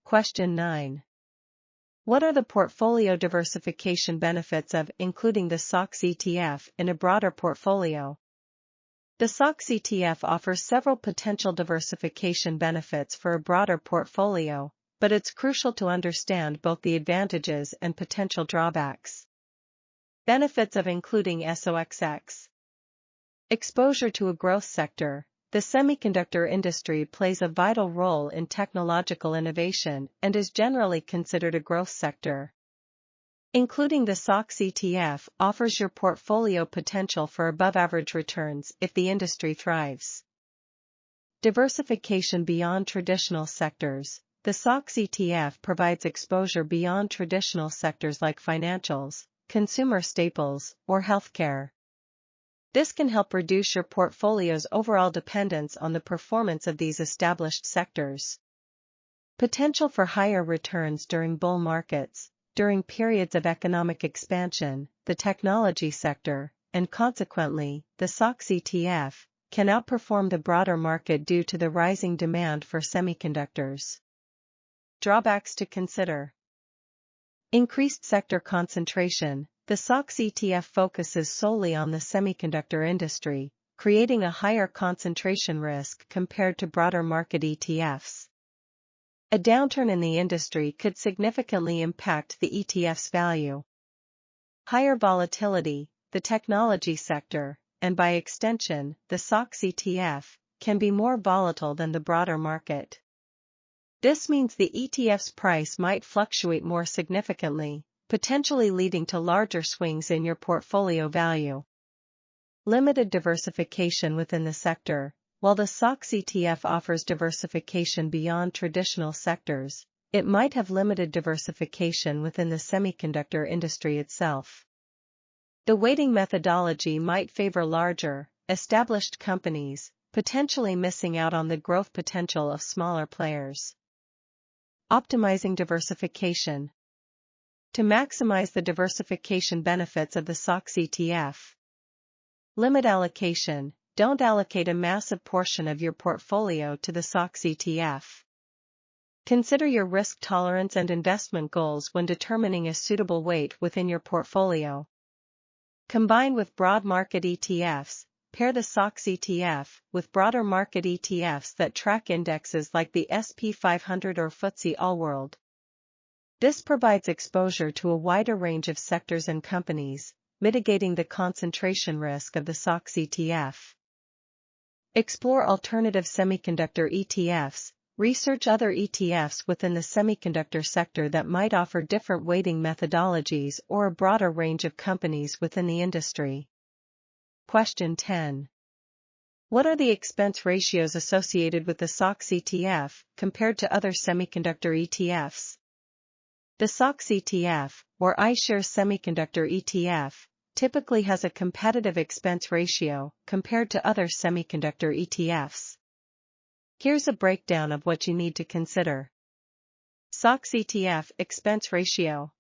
Question 9. What are the portfolio diversification benefits of including the SOXX ETF in a broader portfolio? The SOXX ETF offers several potential diversification benefits for a broader portfolio, but it's crucial to understand both the advantages and potential drawbacks. Benefits of including SOXX. Exposure to a growth sector. The semiconductor industry plays a vital role in technological innovation and is generally considered a growth sector. Including the SOXX ETF offers your portfolio potential for above-average returns if the industry thrives. Diversification beyond traditional sectors. The SOXX ETF provides exposure beyond traditional sectors like financials, consumer staples, or healthcare. This can help reduce your portfolio's overall dependence on the performance of these established sectors. Potential for higher returns during bull markets. During periods of economic expansion, the technology sector, and consequently, the SOXX ETF, can outperform the broader market due to the rising demand for semiconductors. Drawbacks to consider. Increased sector concentration. The SOXX ETF focuses solely on the semiconductor industry, creating a higher concentration risk compared to broader market ETFs. A downturn in the industry could significantly impact the ETF's value. Higher volatility. The technology sector, and by extension, the SOXX ETF, can be more volatile than the broader market. This means the ETF's price might fluctuate more significantly, potentially leading to larger swings in your portfolio value. Limited diversification within the sector. While the SOXX ETF offers diversification beyond traditional sectors, it might have limited diversification within the semiconductor industry itself. The weighting methodology might favor larger, established companies, potentially missing out on the growth potential of smaller players. Optimizing diversification. To maximize the diversification benefits of the SOXX ETF. Limit allocation. Don't allocate a massive portion of your portfolio to the SOXX ETF. Consider your risk tolerance and investment goals when determining a suitable weight within your portfolio. Combine with broad market ETFs. Pair the SOXX ETF with broader market ETFs that track indexes like the SP 500 or FTSE All-World. This provides exposure to a wider range of sectors and companies, mitigating the concentration risk of the SOXX ETF. Explore alternative semiconductor ETFs. Research other ETFs within the semiconductor sector that might offer different weighting methodologies or a broader range of companies within the industry. Question 10. What are the expense ratios associated with the SOXX ETF compared to other semiconductor ETFs? The SOXX ETF, or iShares Semiconductor ETF, typically has a competitive expense ratio compared to other semiconductor ETFs. Here's a breakdown of what you need to consider. SOXX ETF expense ratio.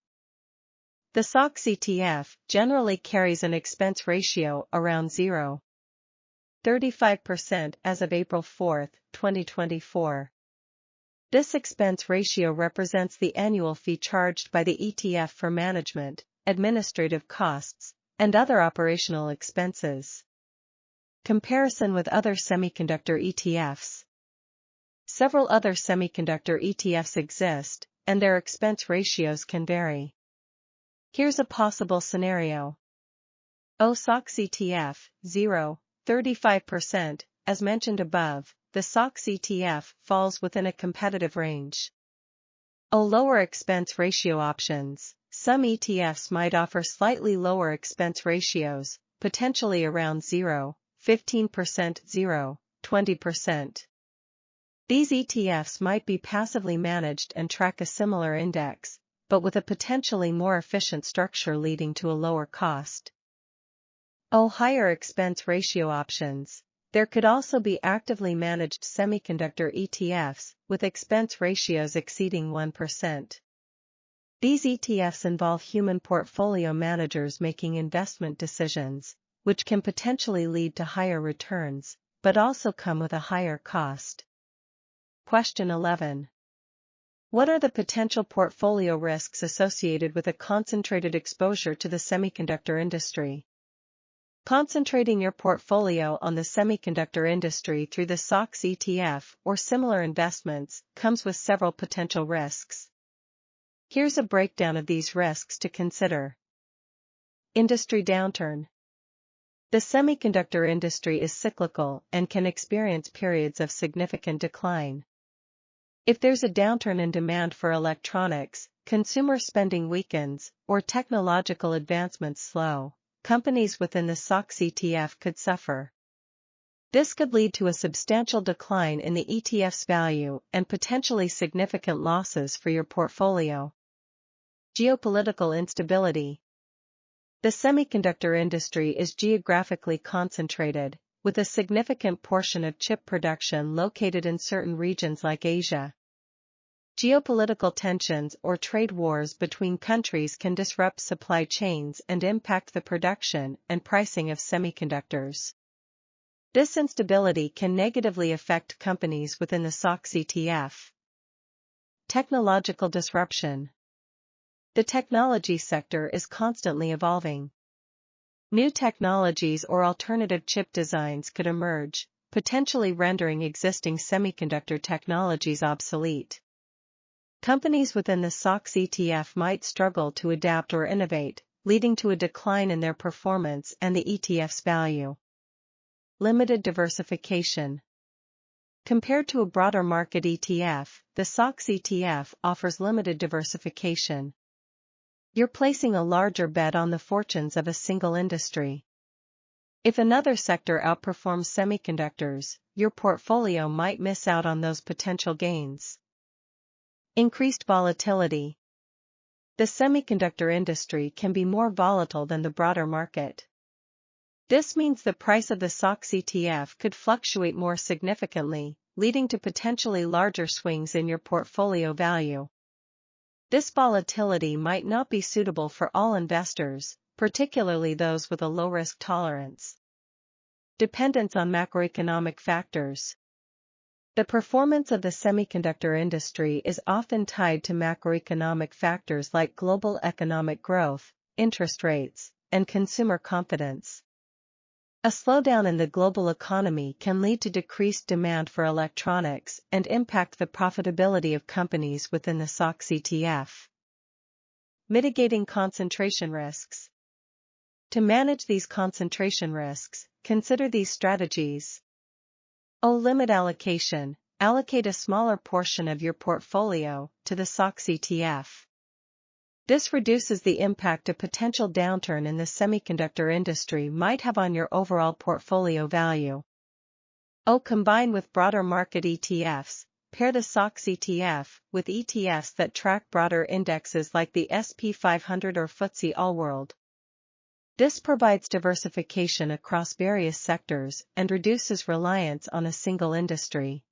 The SOXX ETF generally carries an expense ratio around 0.35% as of April 4, 2024. This expense ratio represents the annual fee charged by the ETF for management, administrative costs, and other operational expenses. Comparison with other semiconductor ETFs. Several other semiconductor ETFs exist, and their expense ratios can vary. Here's a possible scenario. SOXX ETF, 0.35%, as mentioned above, the SOXX ETF falls within a competitive range. Lower expense ratio options. Some ETFs might offer slightly lower expense ratios, potentially around 0.15%, 0.20%. These ETFs might be passively managed and track a similar index, but with a potentially more efficient structure leading to a lower cost. Higher expense ratio options. There could also be actively managed semiconductor ETFs with expense ratios exceeding 1%. These ETFs involve human portfolio managers making investment decisions, which can potentially lead to higher returns, but also come with a higher cost. Question 11. What are the potential portfolio risks associated with a concentrated exposure to the semiconductor industry? Concentrating your portfolio on the semiconductor industry through the SOXX ETF or similar investments comes with several potential risks. Here's a breakdown of these risks to consider. Industry downturn. The semiconductor industry is cyclical and can experience periods of significant decline. If there's a downturn in demand for electronics, consumer spending weakens, or technological advancements slow, companies within the SOXX ETF could suffer. This could lead to a substantial decline in the ETF's value and potentially significant losses for your portfolio. Geopolitical instability. The semiconductor industry is geographically concentrated, with a significant portion of chip production located in certain regions like Asia. Geopolitical tensions or trade wars between countries can disrupt supply chains and impact the production and pricing of semiconductors. This instability can negatively affect companies within the SOXX ETF. Technological disruption. The technology sector is constantly evolving. New technologies or alternative chip designs could emerge, potentially rendering existing semiconductor technologies obsolete. Companies within the SOXX ETF might struggle to adapt or innovate, leading to a decline in their performance and the ETF's value. Limited diversification. Compared to a broader market ETF, the SOXX ETF offers limited diversification. You're placing a larger bet on the fortunes of a single industry. If another sector outperforms semiconductors, your portfolio might miss out on those potential gains. Increased volatility. The semiconductor industry can be more volatile than the broader market. This means the price of the SOXX ETF could fluctuate more significantly, leading to potentially larger swings in your portfolio value. This volatility might not be suitable for all investors, particularly those with a low risk tolerance. Dependence on macroeconomic factors. The performance of the semiconductor industry is often tied to macroeconomic factors like global economic growth, interest rates, and consumer confidence. A slowdown in the global economy can lead to decreased demand for electronics and impact the profitability of companies within the SOXX ETF. Mitigating concentration risks. To manage these concentration risks, consider these strategies. Limit allocation. Allocate a smaller portion of your portfolio to the SOXX ETF. This reduces the impact a potential downturn in the semiconductor industry might have on your overall portfolio value. Combine with broader market ETFs. Pair the SOXX ETF with ETFs that track broader indexes like the SP 500 or FTSE All-World. This provides diversification across various sectors and reduces reliance on a single industry.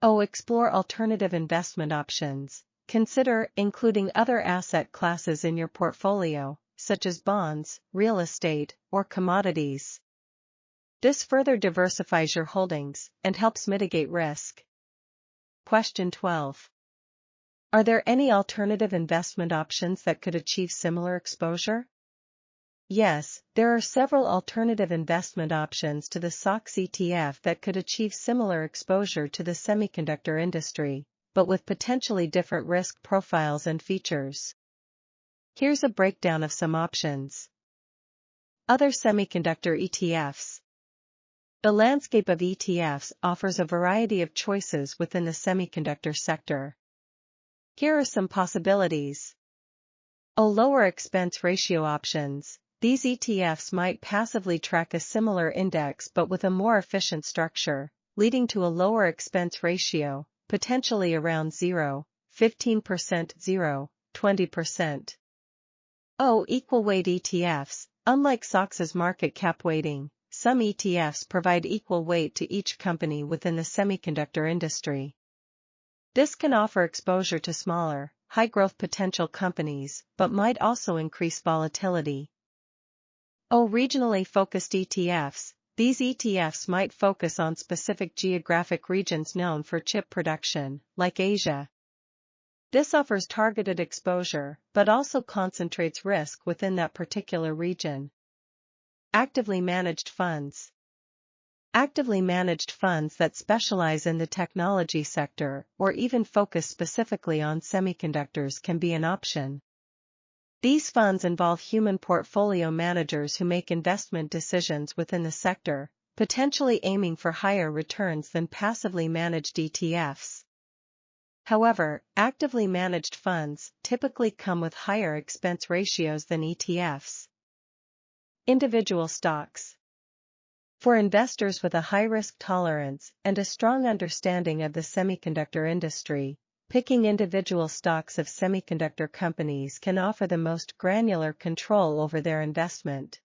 Explore alternative investment options. Consider including other asset classes in your portfolio, such as bonds, real estate, or commodities. This further diversifies your holdings and helps mitigate risk. Question 12. Are there any alternative investment options that could achieve similar exposure? Yes, there are several alternative investment options to the SOXX ETF that could achieve similar exposure to the semiconductor industry, but with potentially different risk profiles and features. Here's a breakdown of some options. Other semiconductor ETFs. The landscape of ETFs offers a variety of choices within the semiconductor sector. Here are some possibilities. Lower expense ratio options. These ETFs might passively track a similar index but with a more efficient structure, leading to a lower expense ratio, potentially around 0, 15%, 0, 20%. Equal weight ETFs. Unlike SOXX's market cap weighting, some ETFs provide equal weight to each company within the semiconductor industry. This can offer exposure to smaller, high-growth potential companies, but might also increase volatility. Regionally focused ETFs. These ETFs might focus on specific geographic regions known for chip production, like Asia. This offers targeted exposure, but also concentrates risk within that particular region. Actively managed funds. Actively managed funds that specialize in the technology sector or even focus specifically on semiconductors can be an option. These funds involve human portfolio managers who make investment decisions within the sector, potentially aiming for higher returns than passively managed ETFs. However, actively managed funds typically come with higher expense ratios than ETFs. Individual stocks. For investors with a high risk tolerance and a strong understanding of the semiconductor industry, picking individual stocks of semiconductor companies can offer the most granular control over their investment.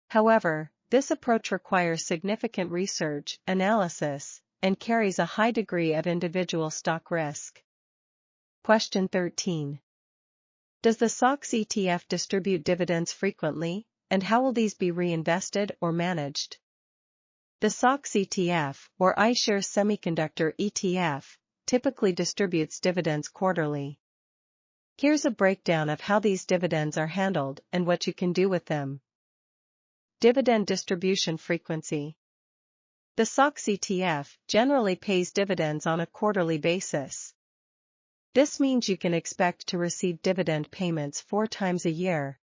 However, this approach requires significant research, analysis, and carries a high degree of individual stock risk. Question 13. Does the SOXX ETF distribute dividends frequently, and how will these be reinvested or managed? The SOXX ETF, or iShares Semiconductor ETF, typically distributes dividends quarterly. Here's a breakdown of how these dividends are handled and what you can do with them. Dividend distribution frequency. The SOXX ETF generally pays dividends on a quarterly basis. This means you can expect to receive dividend payments 4 times a year.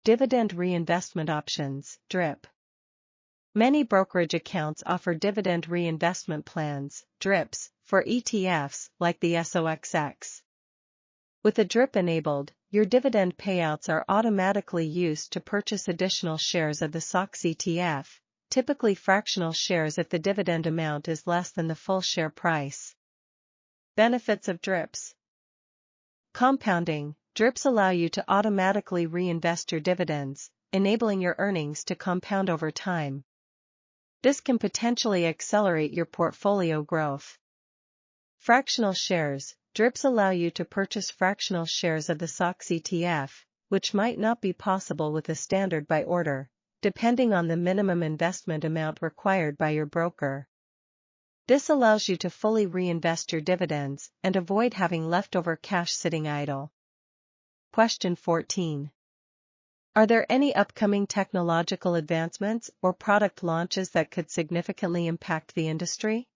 Dividend reinvestment options, DRIP. Many brokerage accounts offer dividend reinvestment plans, DRIPs, for ETFs like the SOXX. With a DRIP enabled, your dividend payouts are automatically used to purchase additional shares of the SOXX ETF, typically fractional shares if the dividend amount is less than the full share price. Benefits of DRIPs. Compounding. DRIPs allow you to automatically reinvest your dividends, enabling your earnings to compound over time. This can potentially accelerate your portfolio growth. Fractional shares. DRIPs allow you to purchase fractional shares of the SOXX ETF, which might not be possible with a standard buy order, depending on the minimum investment amount required by your broker. This allows you to fully reinvest your dividends and avoid having leftover cash sitting idle. Question 14. Are there any upcoming technological advancements or product launches that could significantly impact the industry?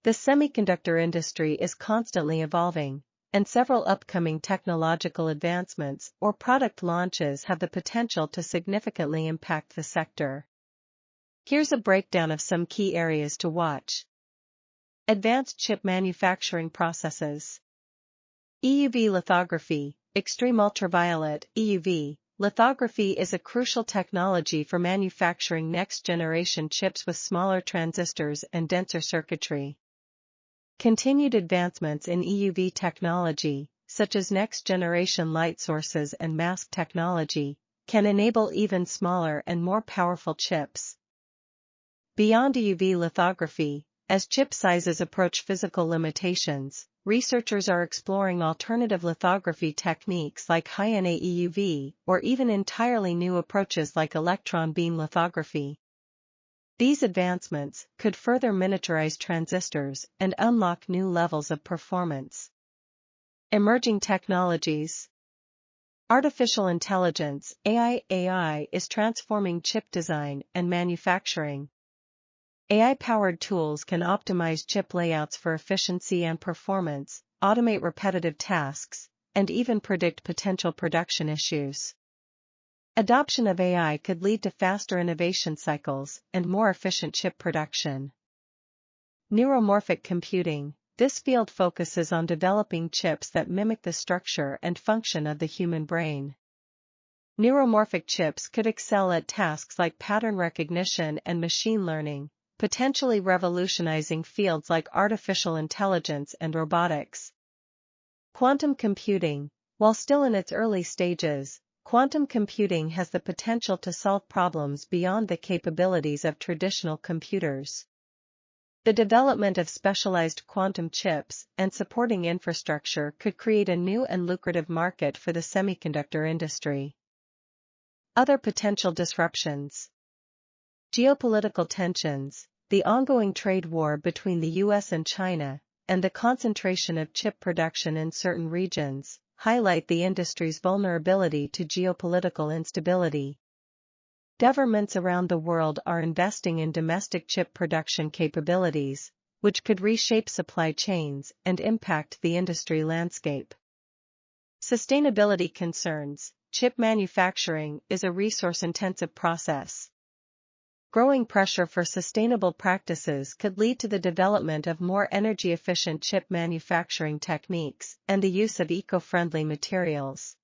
The semiconductor industry is constantly evolving, and several upcoming technological advancements or product launches have the potential to significantly impact the sector. Here's a breakdown of some key areas to watch. Advanced chip manufacturing processes. EUV lithography, extreme ultraviolet (EUV) lithography is a crucial technology for manufacturing next-generation chips with smaller transistors and denser circuitry. Continued advancements in EUV technology, such as next-generation light sources and mask technology, can enable even smaller and more powerful chips. Beyond EUV lithography, as chip sizes approach physical limitations, researchers are exploring alternative lithography techniques like high-NA EUV or even entirely new approaches like electron beam lithography. These advancements could further miniaturize transistors and unlock new levels of performance. Emerging technologies. Artificial intelligence (AI) is transforming chip design and manufacturing. AI-powered tools can optimize chip layouts for efficiency and performance, automate repetitive tasks, and even predict potential production issues. Adoption of AI could lead to faster innovation cycles and more efficient chip production. Neuromorphic computing. This field focuses on developing chips that mimic the structure and function of the human brain. Neuromorphic chips could excel at tasks like pattern recognition and machine learning, potentially revolutionizing fields like artificial intelligence and robotics. Quantum computing. While still in its early stages, quantum computing has the potential to solve problems beyond the capabilities of traditional computers. The development of specialized quantum chips and supporting infrastructure could create a new and lucrative market for the semiconductor industry. Other potential disruptions. Geopolitical tensions. The ongoing trade war between the US and China, and the concentration of chip production in certain regions highlight the industry's vulnerability to geopolitical instability. Governments around the world are investing in domestic chip production capabilities, which could reshape supply chains and impact the industry landscape. Sustainability concerns. Chip manufacturing is a resource-intensive process. Growing pressure for sustainable practices could lead to the development of more energy-efficient chip manufacturing techniques and the use of eco-friendly materials.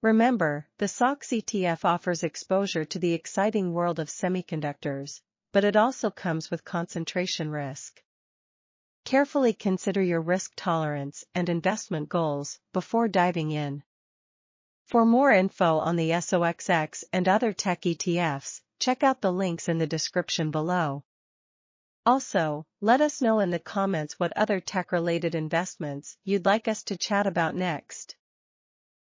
Remember, the SOXX ETF offers exposure to the exciting world of semiconductors, but it also comes with concentration risk. Carefully consider your risk tolerance and investment goals before diving in. For more info on the SOXX and other tech ETFs, check out the links in the description below. Also, let us know in the comments what other tech-related investments you'd like us to chat about next.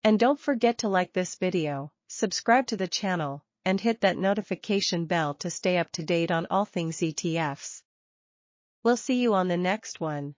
And don't forget to like this video, subscribe to the channel, and hit that notification bell to stay up to date on all things ETFs. We'll see you on the next one.